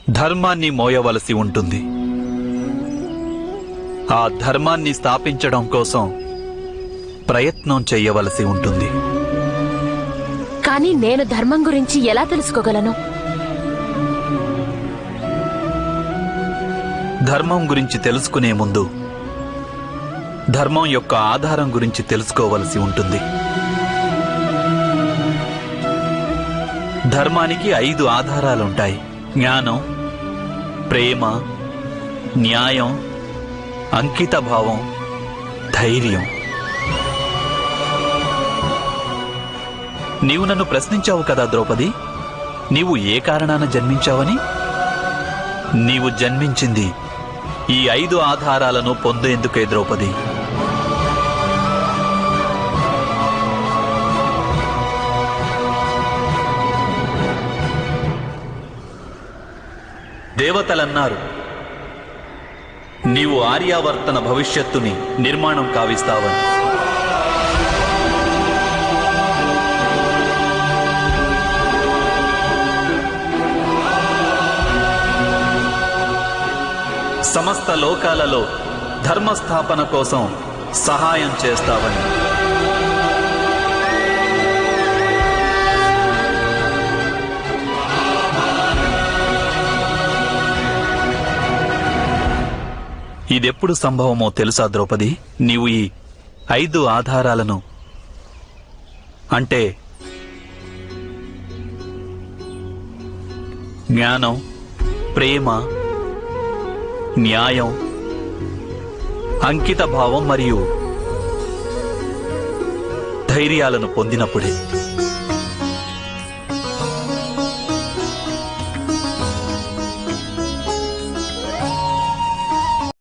ధర్మాన్ని మోయవలసి ఉంటుంది. ఆ ధర్మాన్ని స్థాపించడం కోసం ప్రయత్నం చెయ్యవలసి ఉంటుంది. కానీ నేను ధర్మం గురించి ఎలా తెలుసుకోగలను? ధర్మం గురించి తెలుసుకునే ముందు ధర్మం యొక్క ఆధారం గురించి తెలుసుకోవలసి ఉంటుంది. ధర్మానికి 5 ఆధారాలుంటాయి: జ్ఞానం, ప్రేమ, న్యాయం, అంకితభావం, ధైర్యం. నీవు నన్ను ప్రశ్నించావు కదా ద్రౌపది, నీవు ఏ కారణాన జన్మించావని? నీవు జన్మించింది ఈ 5 ఆధారాలను పొందేందుకే ద్రౌపది. దేవతలన్నారు, నీవు ఆర్యావర్తన భవిష్యత్తుని నిర్మాణం కావిస్తావని. సమస్త లోకాలలో ధర్మస్థాపన కోసం సహాయం చేస్తావని. ఇదెప్పుడు సంభవమో తెలుసా ద్రౌపది? నీవు ఈ 5 ఆధారాలను, అంటే జ్ఞానం, ప్రేమ, న్యాయం, అంకితభావం మరియు ధైర్యాలను పొందినప్పుడే.